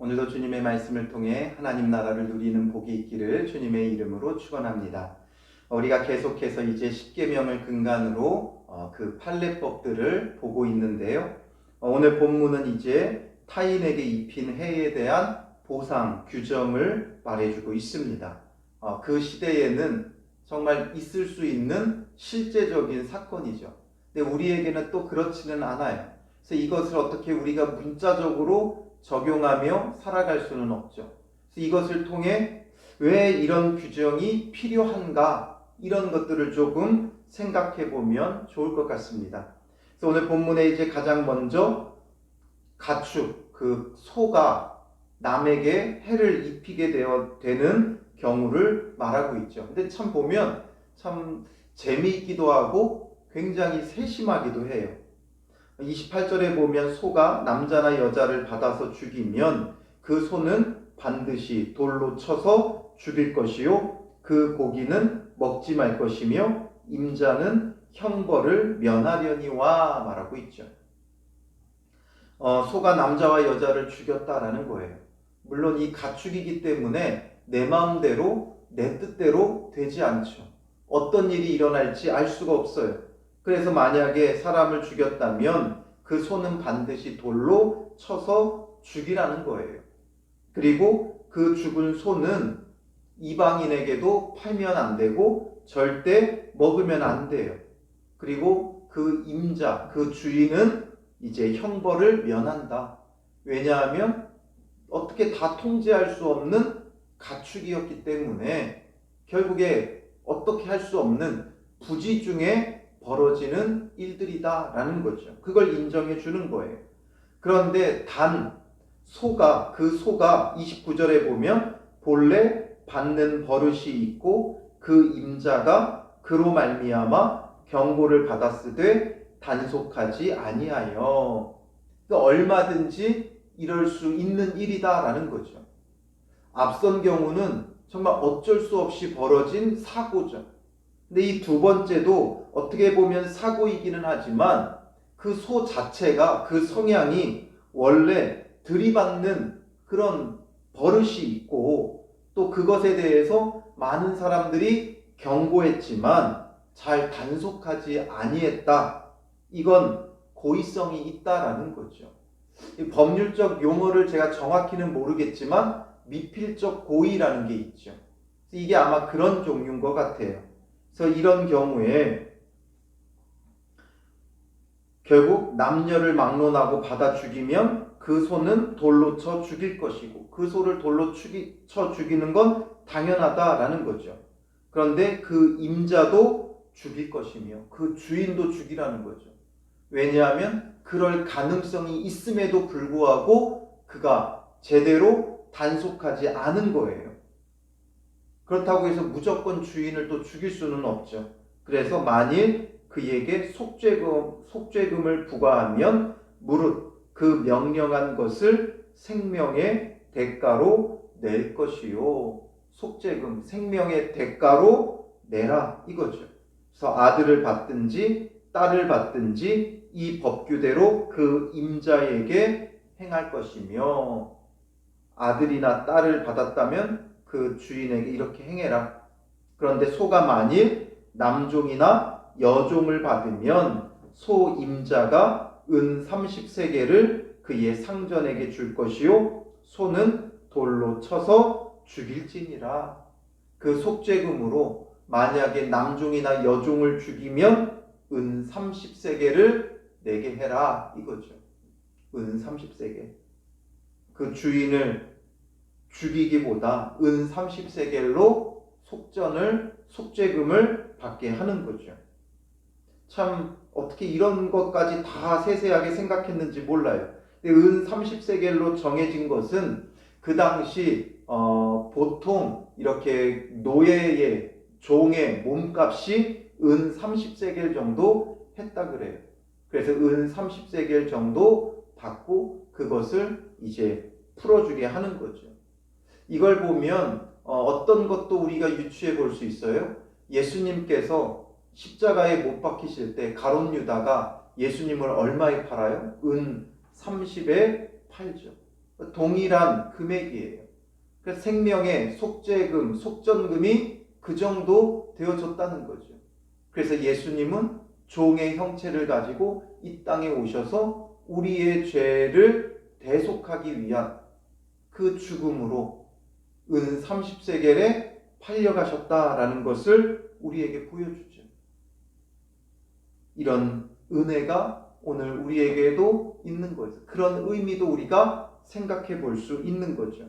오늘도 주님의 말씀을 통해 하나님 나라를 누리는 복이 있기를 주님의 이름으로 축원합니다. 우리가 계속해서 이제 십계명을 근간으로 그 판례법들을 보고 있는데요. 오늘 본문은 이제 타인에게 입힌 해에 대한 보상, 규정을 말해주고 있습니다. 그 시대에는 정말 있을 수 있는 실제적인 사건이죠. 근데 우리에게는 또 그렇지는 않아요. 그래서 이것을 어떻게 우리가 문자적으로 적용하며 살아갈 수는 없죠. 그래서 이것을 통해 왜 이런 규정이 필요한가, 이런 것들을 조금 생각해 보면 좋을 것 같습니다. 그래서 오늘 본문에 이제 가장 먼저 가축, 그 소가 남에게 해를 입히게 되는 경우를 말하고 있죠. 근데 참 보면 참 재미있기도 하고 굉장히 세심하기도 해요. 28절에 보면 소가 남자나 여자를 받아서 죽이면 그 소는 반드시 돌로 쳐서 죽일 것이요 그 고기는 먹지 말 것이며 임자는 형벌을 면하려니와 말하고 있죠. 소가 남자와 여자를 죽였다라는 거예요. 물론 이 가축이기 때문에 내 마음대로 내 뜻대로 되지 않죠. 어떤 일이 일어날지 알 수가 없어요. 그래서 만약에 사람을 죽였다면 그 소는 반드시 돌로 쳐서 죽이라는 거예요. 그리고 그 죽은 소는 이방인에게도 팔면 안 되고 절대 먹으면 안 돼요. 그리고 그 임자, 그 주인은 이제 형벌을 면한다. 왜냐하면 어떻게 다 통제할 수 없는 가축이었기 때문에 결국에 어떻게 할 수 없는 부지 중에 벌어지는 일들이다라는 거죠. 그걸 인정해 주는 거예요. 그런데 단 그 소가 29절에 보면 본래 받는 버릇이 있고 그 임자가 그로 말미암아 경고를 받았으되 단속하지 아니하여. 그러니까 얼마든지 이럴 수 있는 일이다라는 거죠. 앞선 경우는 정말 어쩔 수 없이 벌어진 사고죠. 근데 이 두 번째도 어떻게 보면 사고이기는 하지만 그 소 자체가, 그 성향이 원래 들이받는 그런 버릇이 있고 또 그것에 대해서 많은 사람들이 경고했지만 잘 단속하지 아니했다. 이건 고의성이 있다라는 거죠. 이 법률적 용어를 제가 정확히는 모르겠지만 미필적 고의라는 게 있죠. 이게 아마 그런 종류인 것 같아요. 그래서 이런 경우에 결국 남녀를 막론하고 받아 죽이면 그 소는 돌로 쳐 죽일 것이고 그 소를 돌로 쳐 죽이는 건 당연하다라는 거죠. 그런데 그 임자도 죽일 것이며 그 주인도 죽이라는 거죠. 왜냐하면 그럴 가능성이 있음에도 불구하고 그가 제대로 단속하지 않은 거예요. 그렇다고 해서 무조건 주인을 또 죽일 수는 없죠. 그래서 만일 그에게 속죄금을 부과하면 무릇 그 명령한 것을 생명의 대가로 낼 것이요. 속죄금, 생명의 대가로 내라 이거죠. 그래서 아들을 받든지 딸을 받든지 이 법규대로 그 임자에게 행할 것이며 아들이나 딸을 받았다면 그 주인에게 이렇게 행해라. 그런데 소가 만일 남종이나 여종을 받으면 소 임자가 은 30세겔을 그의 상전에게 줄 것이요 소는 돌로 쳐서 죽일지니라. 그 속죄금으로 만약에 남종이나 여종을 죽이면 은 30세겔을 내게 해라 이거죠. 은 30세겔. 그 주인을 죽이기보다 은 30세겔로 속죄금을 받게 하는 거죠. 참 어떻게 이런 것까지 다 세세하게 생각했는지 몰라요. 근데 은 30세겔로 정해진 것은 그 당시 보통 이렇게 노예의 종의 몸값이 은 30세겔 정도 했다 그래요. 그래서 은 30세겔 정도 받고 그것을 이제 풀어주게 하는 거죠. 이걸 보면 어떤 것도 우리가 유추해 볼 수 있어요. 예수님께서 십자가에 못 박히실 때 가룟 유다가 예수님을 얼마에 팔아요? 은 30에 팔죠. 동일한 금액이에요. 그래서 생명의 속죄금, 속전금이 그 정도 되어졌다는 거죠. 그래서 예수님은 종의 형체를 가지고 이 땅에 오셔서 우리의 죄를 대속하기 위한 그 죽음으로 은 30세겔에 팔려가셨다라는 것을 우리에게 보여주죠. 이런 은혜가 오늘 우리에게도 있는 거죠. 그런 의미도 우리가 생각해 볼 수 있는 거죠.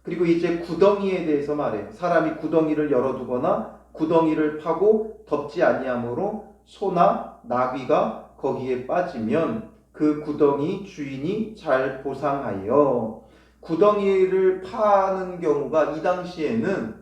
그리고 이제 구덩이에 대해서 말해요. 사람이 구덩이를 열어두거나 구덩이를 파고 덮지 아니하므로 소나 나귀가 거기에 빠지면 그 구덩이 주인이 잘 보상하여. 구덩이를 파는 경우가 이 당시에는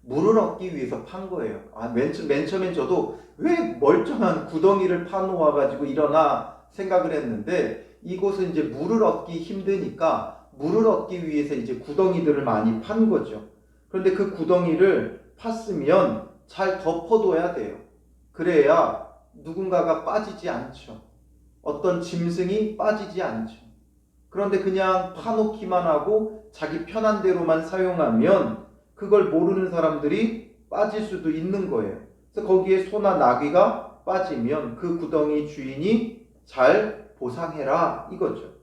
물을 얻기 위해서 판 거예요. 맨 처음엔 저도 왜 멀쩡한 구덩이를 파놓아가지고 일어나 생각을 했는데, 이곳은 이제 물을 얻기 힘드니까 물을 얻기 위해서 이제 구덩이들을 많이 판 거죠. 그런데 그 구덩이를 팠으면 잘 덮어둬야 돼요. 그래야 누군가가 빠지지 않죠. 어떤 짐승이 빠지지 않죠. 그런데 그냥 파놓기만 하고 자기 편한 대로만 사용하면 그걸 모르는 사람들이 빠질 수도 있는 거예요. 그래서 거기에 소나 나귀가 빠지면 그 구덩이 주인이 잘 보상해라 이거죠.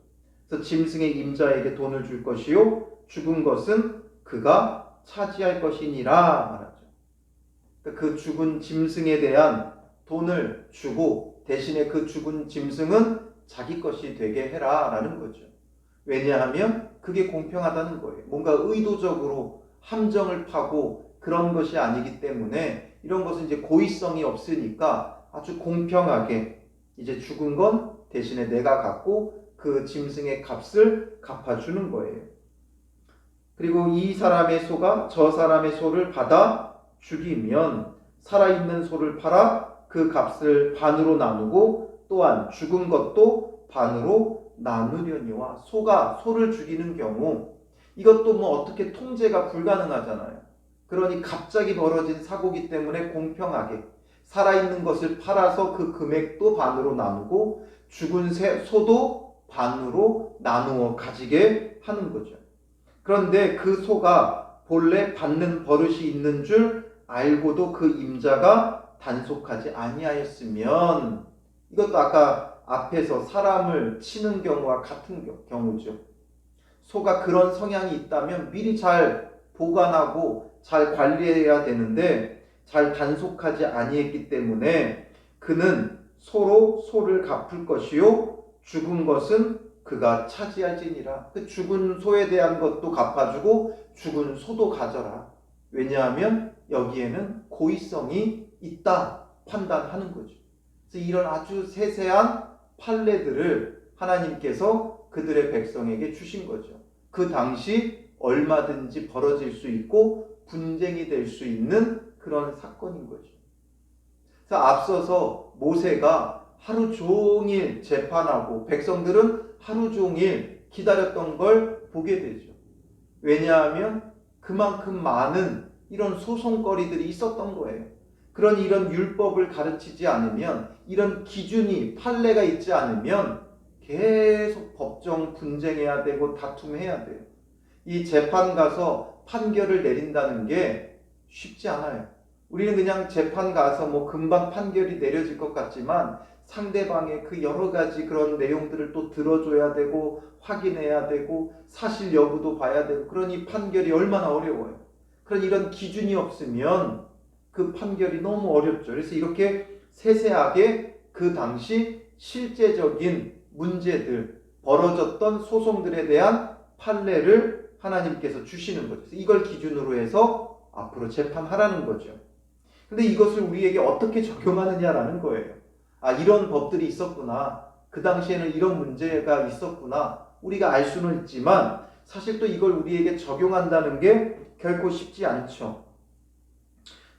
그래서 짐승의 임자에게 돈을 줄 것이요 죽은 것은 그가 차지할 것이니라 말하죠. 그러니까 그 죽은 짐승에 대한 돈을 주고 대신에 그 죽은 짐승은 자기 것이 되게 해라 라는 거죠. 왜냐하면 그게 공평하다는 거예요. 뭔가 의도적으로 함정을 파고 그런 것이 아니기 때문에, 이런 것은 이제 고의성이 없으니까 아주 공평하게 이제 죽은 건 대신에 내가 갖고 그 짐승의 값을 갚아주는 거예요. 그리고 이 사람의 소가 저 사람의 소를 받아 죽이면 살아있는 소를 팔아 그 값을 반으로 나누고 또한 죽은 것도 반으로 나누려니와. 소가 소를 죽이는 경우 이것도 뭐 어떻게 통제가 불가능하잖아요. 그러니 갑자기 벌어진 사고기 때문에 공평하게 살아있는 것을 팔아서 그 금액도 반으로 나누고 죽은 소도 반으로 나누어 가지게 하는 거죠. 그런데 그 소가 본래 받는 버릇이 있는 줄 알고도 그 임자가 단속하지 아니하였으면, 이것도 아까 앞에서 사람을 치는 경우와 같은 경우죠. 소가 그런 성향이 있다면 미리 잘 보관하고 잘 관리해야 되는데 잘 단속하지 아니했기 때문에 그는 소로 소를 갚을 것이요 죽은 것은 그가 차지할지니라. 그 죽은 소에 대한 것도 갚아주고 죽은 소도 가져라. 왜냐하면 여기에는 고의성이 있다 판단하는 거죠. 그래서 이런 아주 세세한 판례들을 하나님께서 그들의 백성에게 주신 거죠. 그 당시 얼마든지 벌어질 수 있고 분쟁이 될 수 있는 그런 사건인 거죠. 그래서 앞서서 모세가 하루 종일 재판하고 백성들은 하루 종일 기다렸던 걸 보게 되죠. 왜냐하면 그만큼 많은 이런 소송거리들이 있었던 거예요. 그러니 이런 율법을 가르치지 않으면, 이런 기준이 판례가 있지 않으면 계속 법정 분쟁해야 되고 다툼해야 돼요. 이 재판 가서 판결을 내린다는 게 쉽지 않아요. 우리는 그냥 재판 가서 뭐 금방 판결이 내려질 것 같지만 상대방의 그 여러 가지 그런 내용들을 또 들어줘야 되고 확인해야 되고 사실 여부도 봐야 되고, 그러니 판결이 얼마나 어려워요. 그런 이런 기준이 없으면 그 판결이 너무 어렵죠. 그래서 이렇게 세세하게 그 당시 실제적인 문제들, 벌어졌던 소송들에 대한 판례를 하나님께서 주시는 거죠. 이걸 기준으로 해서 앞으로 재판하라는 거죠. 근데 이것을 우리에게 어떻게 적용하느냐라는 거예요. 이런 법들이 있었구나. 그 당시에는 이런 문제가 있었구나. 우리가 알 수는 있지만 사실 또 이걸 우리에게 적용한다는 게 결코 쉽지 않죠.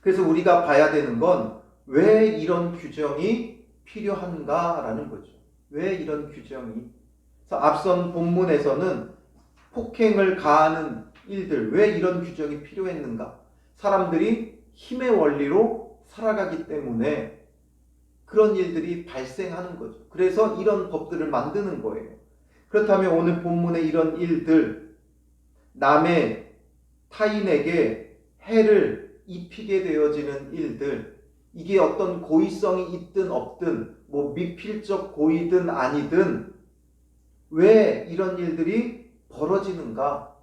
그래서 우리가 봐야 되는 건 왜 이런 규정이 필요한가라는 거죠. 왜 이런 규정이? 그래서 앞선 본문에서는 폭행을 가하는 일들, 왜 이런 규정이 필요했는가? 사람들이 힘의 원리로 살아가기 때문에 그런 일들이 발생하는 거죠. 그래서 이런 법들을 만드는 거예요. 그렇다면 오늘 본문의 이런 일들, 남의 타인에게 해를 입히게 되어지는 일들, 이게 어떤 고의성이 있든 없든, 뭐 미필적 고의든 아니든 왜 이런 일들이 벌어지는가?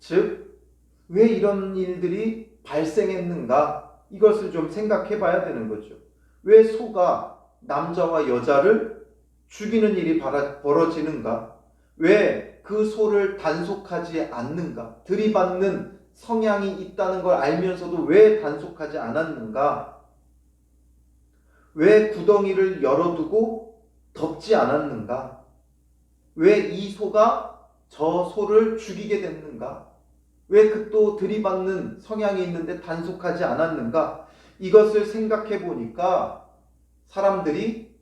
즉, 왜 이런 일들이 발생했는가? 이것을 좀 생각해 봐야 되는 거죠. 왜 소가 남자와 여자를 죽이는 일이 벌어지는가? 왜 그 소를 단속하지 않는가? 들이받는 성향이 있다는 걸 알면서도 왜 단속하지 않았는가? 왜 구덩이를 열어두고 덮지 않았는가? 왜 이 소가 저 소를 죽이게 됐는가? 왜 그 또 들이받는 성향이 있는데 단속하지 않았는가? 이것을 생각해 보니까 사람들이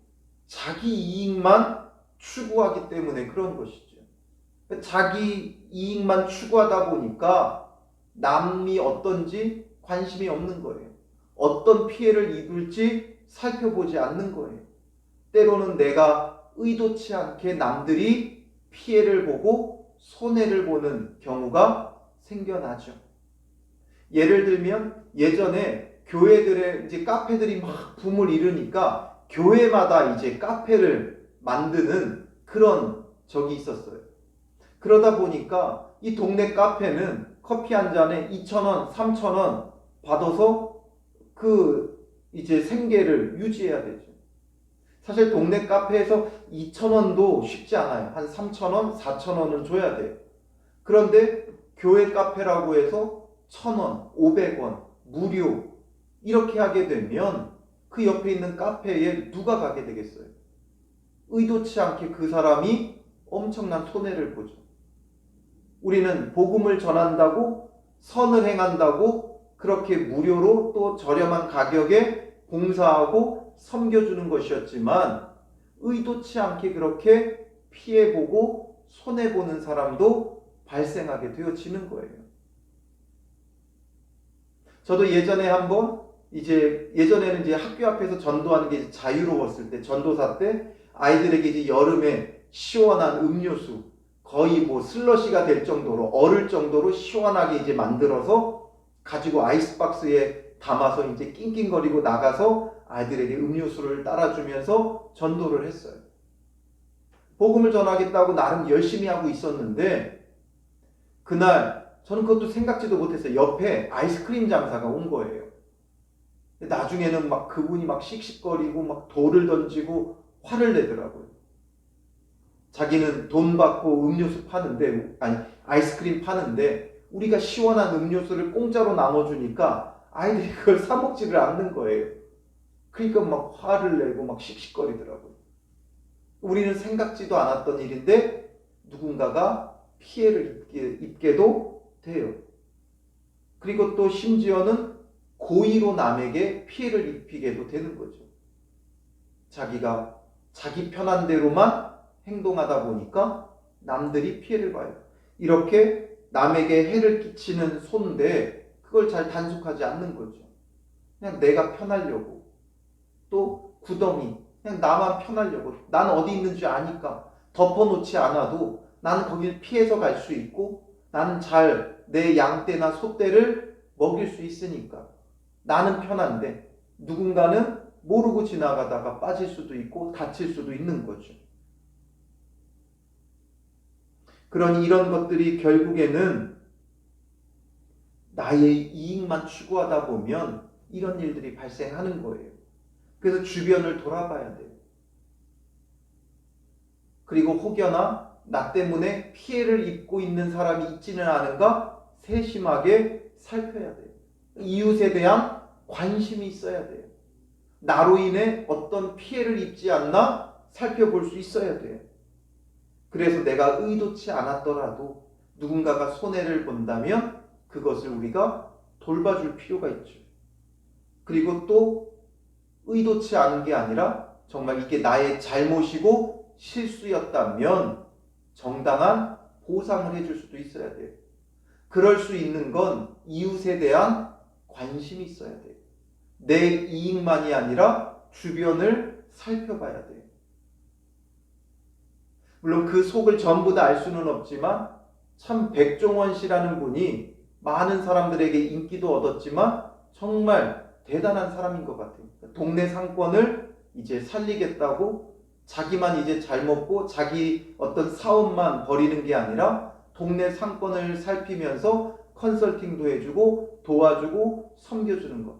자기 이익만 추구하기 때문에 그런 것이죠. 자기 이익만 추구하다 보니까 남이 어떤지 관심이 없는 거예요. 어떤 피해를 입을지 살펴보지 않는 거예요. 때로는 내가 의도치 않게 남들이 피해를 보고 손해를 보는 경우가 생겨나죠. 예를 들면 예전에 교회들의 이제 카페들이 막 붐을 이루니까 교회마다 이제 카페를 만드는 그런 적이 있었어요. 그러다 보니까 이 동네 카페는 커피 한 잔에 2,000원, 3,000원 받아서 그 이제 생계를 유지해야 되죠. 사실 동네 카페에서 2,000원도 쉽지 않아요. 한 3,000원, 4,000원을 줘야 돼요. 그런데 교회 카페라고 해서 1,000원, 500원, 무료 이렇게 하게 되면 그 옆에 있는 카페에 누가 가게 되겠어요? 의도치 않게 그 사람이 엄청난 손해를 보죠. 우리는 복음을 전한다고, 선을 행한다고 그렇게 무료로 또 저렴한 가격에 봉사하고 섬겨주는 것이었지만 의도치 않게 그렇게 피해보고 손해보는 사람도 발생하게 되어지는 거예요. 저도 예전에 한번 예전에는 이제 학교 앞에서 전도하는 게 자유로웠을 때, 전도사 때 아이들에게 이제 여름에 시원한 음료수, 거의 뭐 슬러시가 될 정도로 얼을 정도로 시원하게 이제 만들어서 가지고 아이스박스에 담아서 이제 낑낑거리고 나가서 아이들에게 음료수를 따라주면서 전도를 했어요. 복음을 전하겠다고 나름 열심히 하고 있었는데 그날 저는 그것도 생각지도 못했어요. 옆에 아이스크림 장사가 온 거예요. 나중에는 막 그분이 막 씩씩거리고 막 돌을 던지고 화를 내더라고요. 자기는 돈 받고 음료수 파는데, 아니 아이스크림 파는데 우리가 시원한 음료수를 공짜로 나눠주니까 아이들이 그걸 사 먹지를 않는 거예요. 그러니까 막 화를 내고 막 씩씩거리더라고요. 우리는 생각지도 않았던 일인데 누군가가 피해를 입게도 돼요. 그리고 또 심지어는 고의로 남에게 피해를 입히게도 되는 거죠. 자기가 자기 편한 대로만 행동하다 보니까 남들이 피해를 봐요. 이렇게 남에게 해를 끼치는 소인데 그걸 잘 단속하지 않는 거죠. 그냥 내가 편하려고, 또 구덩이, 그냥 나만 편하려고, 난 어디 있는지 아니까 덮어놓지 않아도 나는 거길 피해서 갈 수 있고 나는 잘 내 양떼나 소떼를 먹일 수 있으니까 나는 편한데 누군가는 모르고 지나가다가 빠질 수도 있고 다칠 수도 있는 거죠. 그러니 이런 것들이 결국에는 나의 이익만 추구하다 보면 이런 일들이 발생하는 거예요. 그래서 주변을 돌아봐야 돼요. 그리고 혹여나 나 때문에 피해를 입고 있는 사람이 있지는 않은가 세심하게 살펴야 돼요. 이웃에 대한 관심이 있어야 돼요. 나로 인해 어떤 피해를 입지 않나 살펴볼 수 있어야 돼요. 그래서 내가 의도치 않았더라도 누군가가 손해를 본다면 그것을 우리가 돌봐줄 필요가 있죠. 그리고 또 의도치 않은 게 아니라 정말 이게 나의 잘못이고 실수였다면 정당한 보상을 해줄 수도 있어야 돼요. 그럴 수 있는 건 이웃에 대한 관심이 있어야 돼요. 내 이익만이 아니라 주변을 살펴봐야 돼요. 물론 그 속을 전부 다 알 수는 없지만 참 백종원 씨라는 분이 많은 사람들에게 인기도 얻었지만 정말 대단한 사람인 것 같아요. 동네 상권을 이제 살리겠다고 자기만 이제 잘 먹고 자기 어떤 사업만 벌이는 게 아니라 동네 상권을 살피면서 컨설팅도 해주고 도와주고 섬겨주는 것.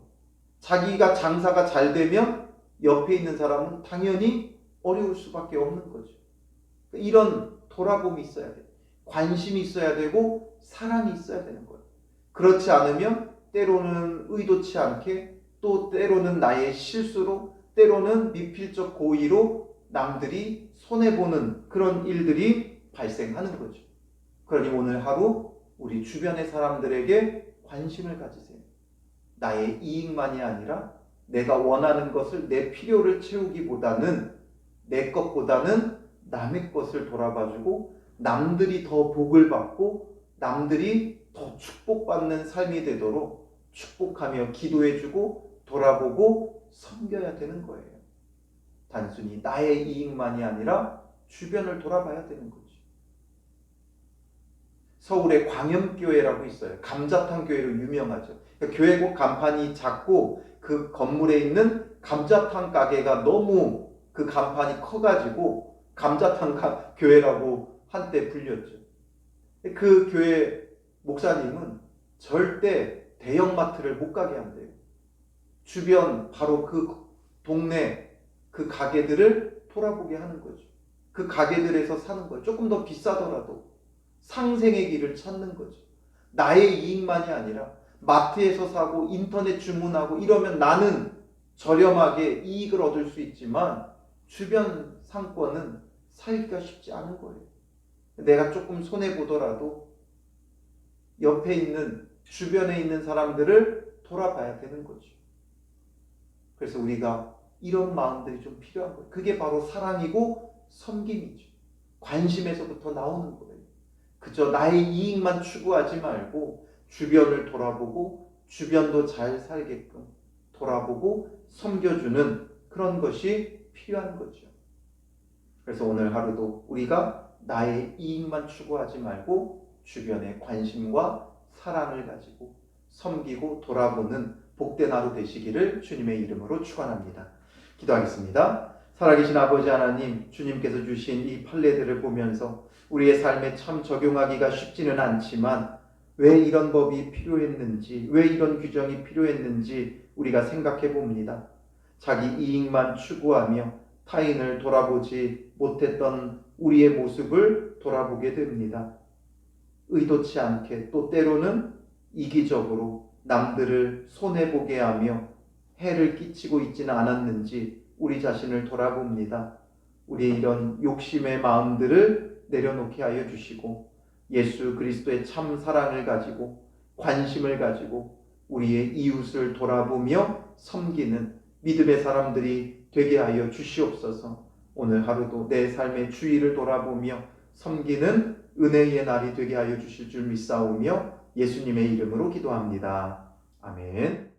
자기가 장사가 잘 되면 옆에 있는 사람은 당연히 어려울 수밖에 없는 거죠. 이런 돌아봄이 있어야 돼요. 관심이 있어야 되고 사랑이 있어야 되는 거예요. 그렇지 않으면 때로는 의도치 않게 또 때로는 나의 실수로 때로는 미필적 고의로 남들이 손해보는 그런 일들이 발생하는 거죠. 그러니 오늘 하루 우리 주변의 사람들에게 관심을 가지세요. 나의 이익만이 아니라 내가 원하는 것을 내 필요를 채우기보다는 내 것보다는 남의 것을 돌아봐주고 남들이 더 복을 받고 남들이 더 축복받는 삶이 되도록 축복하며 기도해주고 돌아보고 섬겨야 되는 거예요. 단순히 나의 이익만이 아니라 주변을 돌아봐야 되는 거죠. 서울에 광염교회라고 있어요. 감자탕 교회로 유명하죠. 그러니까 교회 간판이 작고 그 건물에 있는 감자탕 가게가 너무 그 간판이 커가지고 감자탕 교회라고 한때 불렸죠. 그 교회 목사님은 절대 대형마트를 못 가게 한대요. 주변 바로 그 동네 그 가게들을 돌아보게 하는 거죠. 그 가게들에서 사는 거예요. 조금 더 비싸더라도 상생의 길을 찾는 거죠. 나의 이익만이 아니라 마트에서 사고 인터넷 주문하고 이러면 나는 저렴하게 이익을 얻을 수 있지만 주변 상권은 살기가 쉽지 않은 거예요. 내가 조금 손해보더라도 옆에 있는 주변에 있는 사람들을 돌아봐야 되는 거죠. 그래서 우리가 이런 마음들이 좀 필요한 거예요. 그게 바로 사랑이고 섬김이죠. 관심에서부터 나오는 거예요. 그저 나의 이익만 추구하지 말고 주변을 돌아보고 주변도 잘 살게끔 돌아보고 섬겨주는 그런 것이 필요한 거죠. 그래서 오늘 하루도 우리가 나의 이익만 추구하지 말고 주변에 관심과 사랑을 가지고 섬기고 돌아보는 복된 하루 되시기를 주님의 이름으로 축원합니다. 기도하겠습니다. 살아계신 아버지 하나님, 주님께서 주신 이 판례들을 보면서 우리의 삶에 참 적용하기가 쉽지는 않지만 왜 이런 법이 필요했는지, 왜 이런 규정이 필요했는지 우리가 생각해 봅니다. 자기 이익만 추구하며 타인을 돌아보지 못했던 우리의 모습을 돌아보게 됩니다. 의도치 않게 또 때로는 이기적으로 남들을 손해보게 하며 해를 끼치고 있지는 않았는지 우리 자신을 돌아봅니다. 우리의 이런 욕심의 마음들을 내려놓게 하여 주시고 예수 그리스도의 참 사랑을 가지고 관심을 가지고 우리의 이웃을 돌아보며 섬기는 믿음의 사람들이 되게 하여 주시옵소서. 오늘 하루도 내 삶의 주위를 돌아보며 섬기는 은혜의 날이 되게 하여 주실 줄 믿사오며 예수님의 이름으로 기도합니다. 아멘.